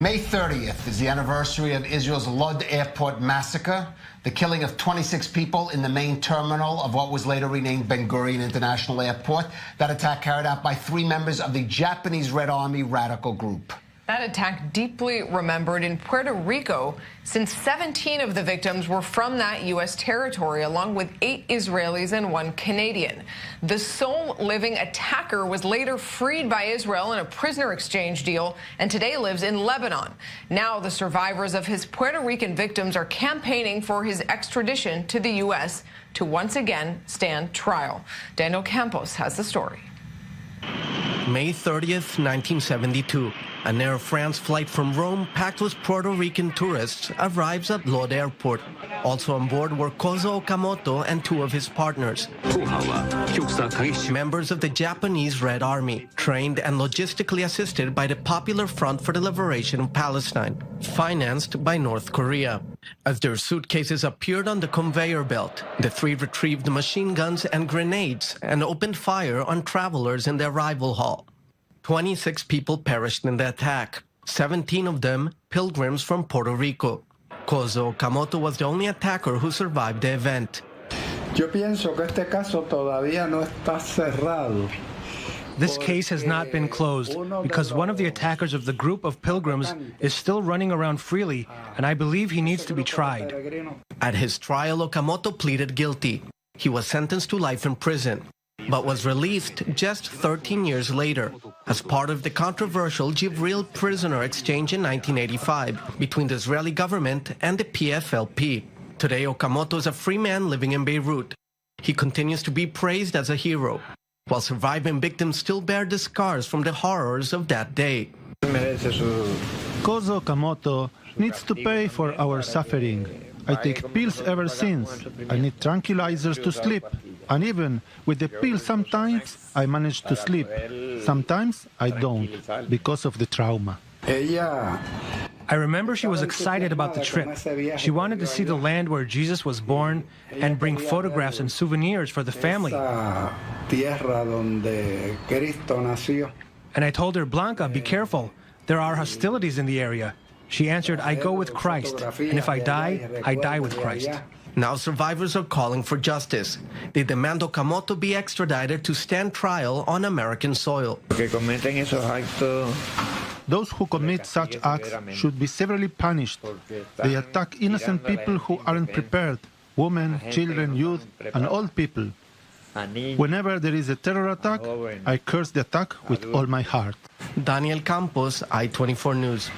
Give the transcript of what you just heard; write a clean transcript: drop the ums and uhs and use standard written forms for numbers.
May 30th is the anniversary of Israel's Lod airport massacre, the killing of 26 people in the main terminal of what was later renamed Ben Gurion International Airport. That attack carried out by 3 members of the Japanese Red Army radical group. That attack deeply remembered in Puerto Rico, since 17 of the victims were from that U.S. territory, along with 8 Israelis and 1 Canadian. The sole living attacker was later freed by Israel in a prisoner exchange deal and today lives in Lebanon. Now the survivors of his Puerto Rican victims are campaigning for his extradition to the U.S. to once again stand trial. Daniel Campos has the story. May 30th, 1972. An Air France flight from Rome packed with Puerto Rican tourists arrives at Lod Airport. Also on board were KOZO OKAMOTO and 2 of his partners. Members of the Japanese Red Army, trained and logistically assisted by the Popular Front for the Liberation of Palestine, financed by North Korea. As their suitcases appeared on the conveyor belt, the 3 retrieved machine guns and grenades and opened fire on travelers in the arrival hall. 26 people perished in the attack, 17 of them pilgrims from Puerto Rico. KOZO OKAMOTO was the only attacker who survived the event. This case has not been closed because one of the attackers of the group of pilgrims is still running around freely, and I believe he needs to be tried. At his trial, OKAMOTO pleaded guilty. He was sentenced to life in prison, but was released just 13 years later as part of the controversial Jibril prisoner exchange in 1985 between the Israeli government and the PFLP. Today, OKAMOTO is a free man living in Beirut. He continues to be praised as a hero, while surviving victims still bear the scars from the horrors of that day. KOZO OKAMOTO needs to pay for our suffering. I take pills ever since. I need tranquilizers to sleep. And even with the pill, sometimes I manage to sleep. Sometimes I don't, because of the trauma. I remember she was excited about the trip. She wanted to see the land where Jesus was born and bring photographs and souvenirs for the family. And I told her, Blanca, be careful. There are hostilities in the area. She answered, I go with Christ, and if I die with Christ. Now survivors are calling for justice. They demand OKAMOTO be extradited to stand trial on American soil. Those who commit such acts should be severely punished. They attack innocent people who aren't prepared, women, children, youth, and old people. Whenever there is a terror attack, I curse the attack with all my heart. Daniel Campos, I24 News.